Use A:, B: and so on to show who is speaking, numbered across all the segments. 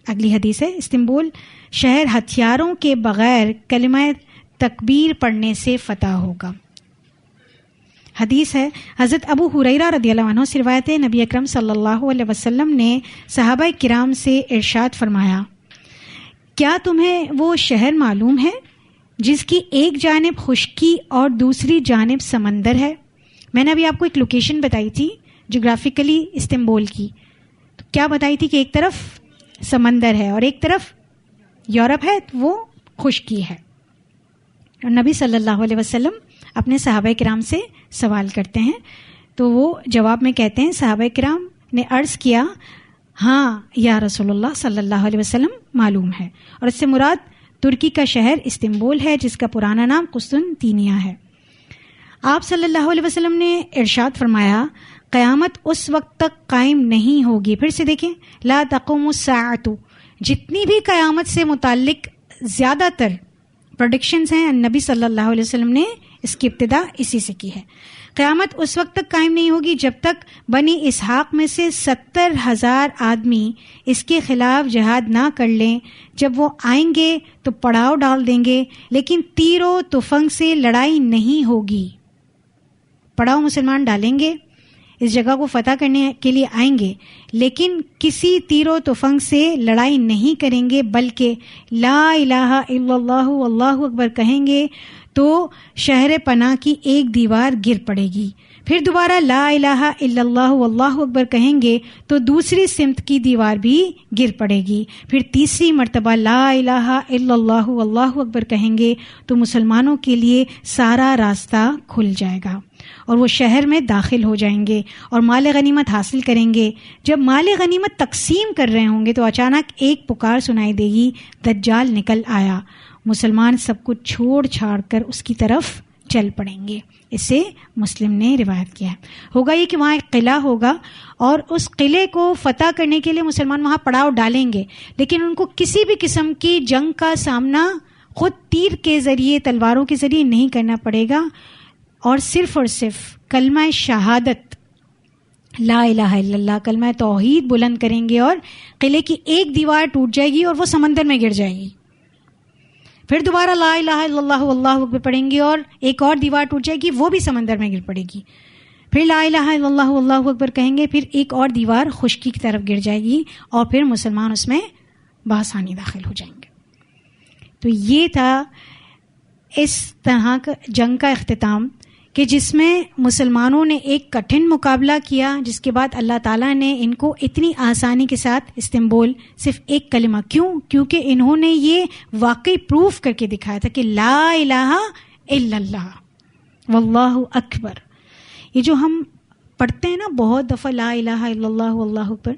A: اگلی حدیث ہے، استنبول شہر ہتھیاروں کے بغیر کلمہ تکبیر پڑھنے سے فتح ہوگا. حدیث ہے حضرت ابو ہریرہ رضی اللہ عنہ سے روایت ہے، نبی اکرم صلی اللہ علیہ وسلم نے صحابہ کرام سے ارشاد فرمایا، کیا تمہیں وہ شہر معلوم ہے جس کی ایک جانب خشکی اور دوسری جانب سمندر ہے؟ میں نے ابھی آپ کو ایک لوکیشن بتائی تھی جغرافیکلی استنبول کی، تو کیا بتائی تھی کہ ایک طرف سمندر ہے اور ایک طرف یورپ ہے، تو وہ خشکی ہے. اور نبی صلی اللہ علیہ وسلم اپنے صحابہ کرام سے سوال کرتے ہیں، تو وہ جواب میں کہتے ہیں، صحابہ کرام نے عرض کیا، ہاں یا رسول اللہ صلی اللہ علیہ وسلم معلوم ہے. اور اس سے مراد ترکی کا شہر استنبول ہے جس کا پرانا نام قسطنطینیہ ہے. آپ صلی اللہ علیہ وسلم نے ارشاد فرمایا، قیامت اس وقت تک قائم نہیں ہوگی. پھر سے دیکھیں، لا تقوم الساعۃ، جتنی بھی قیامت سے متعلق زیادہ تر پروڈکشنز ہیں نبی صلی اللہ علیہ وسلم نے اس کی ابتدا اسی سے کی ہے. قیامت اس وقت تک قائم نہیں ہوگی جب تک بنی اسحاق میں سے 70,000 آدمی اس کے خلاف جہاد نہ کر لیں. جب وہ آئیں گے تو پڑاؤ ڈال دیں گے، لیکن تیر و تفنگ سے لڑائی نہیں ہوگی. پڑاؤ مسلمان ڈالیں گے، اس جگہ کو فتح کرنے کے لیے آئیں گے، لیکن کسی تیر و تفنگ سے لڑائی نہیں کریں گے، بلکہ لا الہ الا اللہ واللہ اکبر کہیں گے تو شہر پناہ کی ایک دیوار گر پڑے گی. پھر دوبارہ لا الہ الا اللہ واللہ اکبر کہیں گے تو دوسری سمت کی دیوار بھی گر پڑے گی. پھر تیسری مرتبہ لا الہ الا اللہ واللہ اکبر کہیں گے تو مسلمانوں کے لیے سارا راستہ کھل جائے گا اور وہ شہر میں داخل ہو جائیں گے اور مال غنیمت حاصل کریں گے. جب مال غنیمت تقسیم کر رہے ہوں گے تو اچانک ایک پکار سنائی دے گی، دجال نکل آیا. مسلمان سب کچھ چھوڑ چھاڑ کر اس کی طرف چل پڑیں گے. اسے مسلم نے روایت کیا ہے. ہوگا یہ کہ وہاں ایک قلعہ ہوگا اور اس قلعے کو فتح کرنے کے لیے مسلمان وہاں پڑاؤ ڈالیں گے، لیکن ان کو کسی بھی قسم کی جنگ کا سامنا خود تیر کے ذریعے، تلواروں کے ذریعے نہیں کرنا پڑے گا، اور صرف کلمہ شہادت لا الہ الا اللہ، کلمہ توحید بلند کریں گے اور قلعے کی ایک دیوار ٹوٹ جائے گی اور وہ سمندر میں گر جائے گی. پھر دوبارہ لا الہ الا اللہ واللہ اکبر پڑھیں گے اور ایک اور دیوار ٹوٹ جائے گی، وہ بھی سمندر میں گر پڑے گی. پھر لا الہ الا اللہ واللہ اکبر کہیں گے، پھر ایک اور دیوار خشکی کی طرف گر جائے گی اور پھر مسلمان اس میں بآسانی داخل ہو جائیں گے. تو یہ تھا اس طرح کا جنگ کا اختتام کہ جس میں مسلمانوں نے ایک کٹھن مقابلہ کیا، جس کے بعد اللہ تعالیٰ نے ان کو اتنی آسانی کے ساتھ استنبول صرف ایک کلمہ، کیونکہ انہوں نے یہ واقعی پروف کر کے دکھایا تھا کہ لا الہ الا اللہ واللہ اکبر. یہ جو ہم پڑھتے ہیں نا بہت دفعہ لا الہ الا اللہ واللہ اکبر،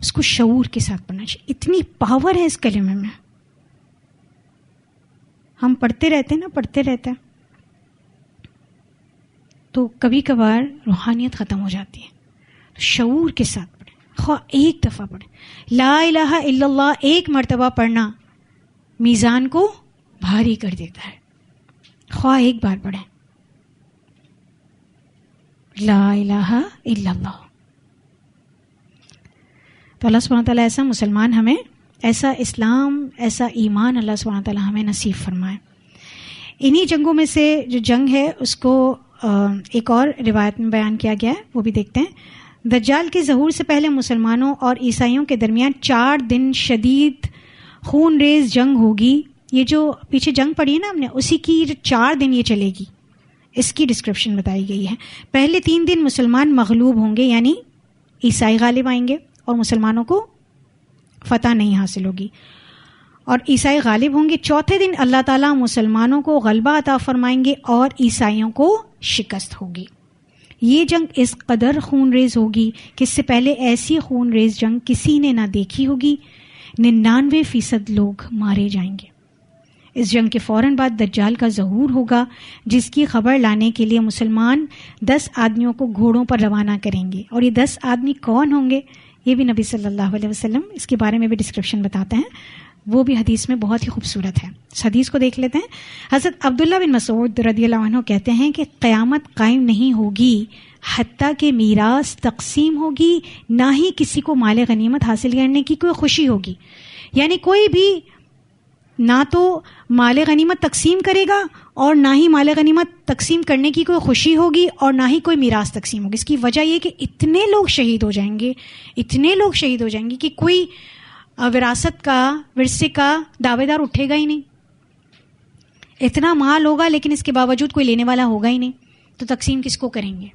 A: اس کو شعور کے ساتھ پڑھنا چاہیے. اتنی پاور ہے اس کلمے میں. ہم پڑھتے رہتے ہیں تو کبھی کبھار روحانیت ختم ہو جاتی ہے. تو شعور کے ساتھ پڑھیں، خواہ ایک دفعہ پڑھیں. لا الہ الا اللہ ایک مرتبہ پڑھنا میزان کو بھاری کر دیتا ہے، خواہ ایک بار پڑھیں لا الہ الا اللہ. تو اللہ سبحانہ تعالیٰ ایسا مسلمان ہمیں، ایسا اسلام، ایسا ایمان اللہ سبحانہ تعالیٰ ہمیں نصیب فرمائے. انہی جنگوں میں سے جو جنگ ہے اس کو ایک اور روایت میں بیان کیا گیا ہے، وہ بھی دیکھتے ہیں. دجال کے ظہور سے پہلے مسلمانوں اور عیسائیوں کے درمیان 4 دن شدید خون ریز جنگ ہوگی. یہ جو پیچھے جنگ پڑی ہے نا ہم نے، اسی کی 4 دن یہ چلے گی، اس کی ڈسکرپشن بتائی گئی ہے. پہلے 3 دن مسلمان مغلوب ہوں گے، یعنی عیسائی غالب آئیں گے اور مسلمانوں کو فتح نہیں حاصل ہوگی، اور عیسائی غالب ہوں گے. چوتھے دن اللہ تعالیٰ مسلمانوں کو غلبہ عطا فرمائیں گے اور عیسائیوں کو شکست ہوگی. یہ جنگ اس قدر خون ریز ہوگی کہ اس سے پہلے ایسی خون ریز جنگ کسی نے نہ دیکھی ہوگی. 99% لوگ مارے جائیں گے. اس جنگ کے فوراً بعد دجال کا ظہور ہوگا، جس کی خبر لانے کے لیے مسلمان 10 آدمیوں کو گھوڑوں پر روانہ کریں گے. اور یہ 10 آدمی کون ہوں گے یہ بھی نبی صلی اللہ علیہ وسلم اس کے بارے میں بھی ڈسکرپشن بتاتے ہیں، وہ بھی حدیث میں بہت ہی خوبصورت ہے. اس حدیث کو دیکھ لیتے ہیں. حضرت عبداللہ بن مسعود رضی اللہ عنہ کہتے ہیں کہ قیامت قائم نہیں ہوگی حتیٰ کہ میراث تقسیم ہوگی، نہ ہی کسی کو مال غنیمت حاصل کرنے کی کوئی خوشی ہوگی. یعنی کوئی بھی نہ تو مال غنیمت تقسیم کرے گا اور نہ ہی مال غنیمت تقسیم کرنے کی کوئی خوشی ہوگی اور نہ ہی کوئی میراث تقسیم ہوگی. اس کی وجہ یہ کہ اتنے لوگ شہید ہو جائیں گے، اتنے لوگ شہید ہو جائیں گے کہ کوئی وراثت کا، ورثے کا دعوے دار اٹھے گا ہی نہیں. اتنا مال ہوگا لیکن اس کے باوجود کوئی لینے والا ہوگا ہی نہیں، تو تقسیم کس کو کریں گے؟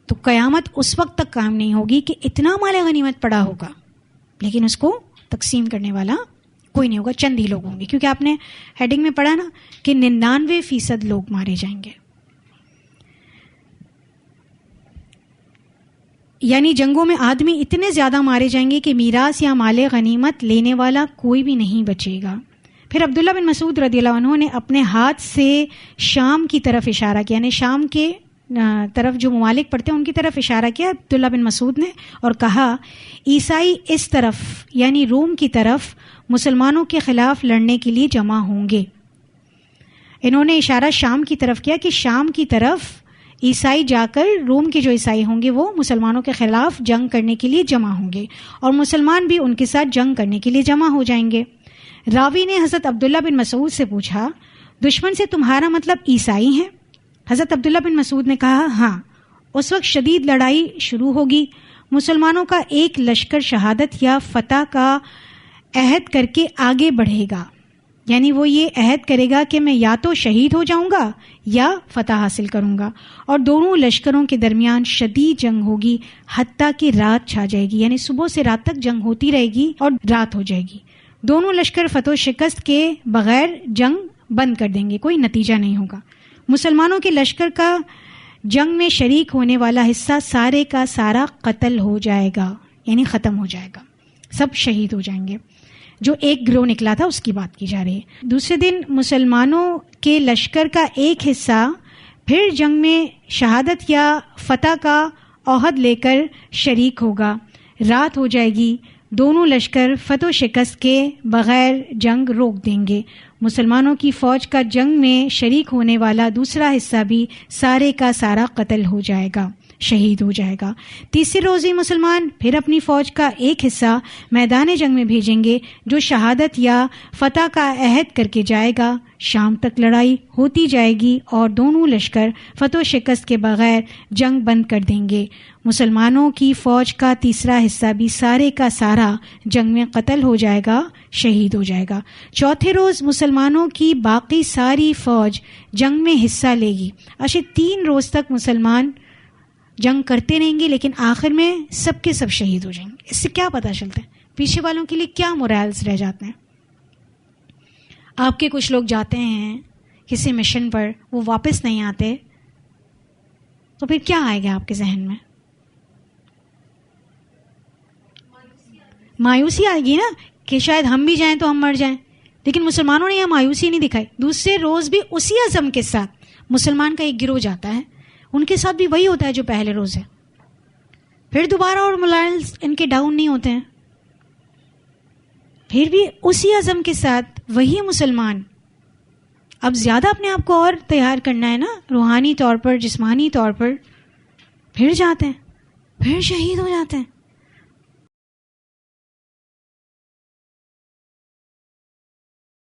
A: تو قیامت اس وقت تک قائم نہیں ہوگی کہ اتنا مال غنیمت پڑا ہوگا لیکن اس کو تقسیم کرنے والا کوئی نہیں ہوگا، چند ہی لوگ ہوں گے. کیونکہ آپ نے ہیڈنگ میں پڑھا نا کہ 99% لوگ مارے جائیں گے. یعنی جنگوں میں آدمی اتنے زیادہ مارے جائیں گے کہ میراث یا مال غنیمت لینے والا کوئی بھی نہیں بچے گا. پھر عبداللہ بن مسعود رضی اللہ عنہ نے اپنے ہاتھ سے شام کی طرف اشارہ کیا، یعنی شام کے طرف جو ممالک پڑتے ہیں ان کی طرف اشارہ کیا عبداللہ بن مسعود نے، اور کہا عیسائی اس طرف یعنی روم کی طرف مسلمانوں کے خلاف لڑنے کے لیے جمع ہوں گے. انہوں نے اشارہ شام کی طرف کیا کہ شام کی طرف عیسائی جا کر روم کے جو عیسائی ہوں گے وہ مسلمانوں کے خلاف جنگ کرنے کے لیے جمع ہوں گے اور مسلمان بھی ان کے ساتھ جنگ کرنے کے لیے جمع ہو جائیں گے. راوی نے حضرت عبداللہ بن مسعود سے پوچھا دشمن سے تمہارا مطلب عیسائی ہیں؟ حضرت عبداللہ بن مسعود نے کہا ہاں. اس وقت شدید لڑائی شروع ہوگی. مسلمانوں کا ایک لشکر شہادت یا فتح کا عہد کر کے آگے بڑھے گا، یعنی وہ یہ عہد کرے گا کہ میں یا تو شہید ہو جاؤں گا یا فتح حاصل کروں گا، اور دونوں لشکروں کے درمیان شدید جنگ ہوگی حتیٰ کہ رات چھا جائے گی، یعنی صبح سے رات تک جنگ ہوتی رہے گی اور رات ہو جائے گی. دونوں لشکر فتح و شکست کے بغیر جنگ بند کر دیں گے، کوئی نتیجہ نہیں ہوگا. مسلمانوں کے لشکر کا جنگ میں شریک ہونے والا حصہ سارے کا سارا قتل ہو جائے گا، یعنی ختم ہو جائے گا، سب شہید ہو جائیں گے. جو ایک گروہ نکلا تھا اس کی بات کی جا رہی ہے. دوسرے دن مسلمانوں کے لشکر کا ایک حصہ پھر جنگ میں شہادت یا فتح کا عہد لے کر شریک ہوگا. رات ہو جائے گی، دونوں لشکر فتح و شکست کے بغیر جنگ روک دیں گے. مسلمانوں کی فوج کا جنگ میں شریک ہونے والا دوسرا حصہ بھی سارے کا سارا قتل ہو جائے گا، شہید ہو جائے گا. تیسرے روز ہی مسلمان پھر اپنی فوج کا ایک حصہ میدان جنگ میں بھیجیں گے جو شہادت یا فتح کا عہد کر کے جائے گا. شام تک لڑائی ہوتی جائے گی اور دونوں لشکر فتح و شکست کے بغیر جنگ بند کر دیں گے. مسلمانوں کی فوج کا تیسرا حصہ بھی سارے کا سارا جنگ میں قتل ہو جائے گا، شہید ہو جائے گا. چوتھے روز مسلمانوں کی باقی ساری فوج جنگ میں حصہ لے گی. اچھا 3 روز تک مسلمان جنگ کرتے رہیں گے لیکن آخر میں سب کے سب شہید ہو جائیں گے. اس سے کیا پتہ چلتا ہے؟ پیچھے والوں کے لیے کیا مورالز رہ جاتے ہیں؟ آپ کے کچھ لوگ جاتے ہیں کسی مشن پر، وہ واپس نہیں آتے، تو پھر کیا آئے گا آپ کے ذہن میں؟ مایوسی آئے گی نا کہ شاید ہم بھی جائیں تو ہم مر جائیں. لیکن مسلمانوں نے یہ مایوسی نہیں دکھائی. دوسرے روز بھی اسی عزم کے ساتھ مسلمان کا ایک گروہ جاتا ہے، ان کے ساتھ بھی وہی ہوتا ہے جو پہلے روز ہے. پھر دوبارہ اور مورالز ان کے ڈاؤن نہیں ہوتے ہیں، پھر بھی اسی عزم کے ساتھ وہی مسلمان اب زیادہ اپنے آپ کو اور تیار کرنا ہے نا، روحانی طور پر، جسمانی طور پر، پھر جاتے ہیں، پھر شہید ہو جاتے ہیں.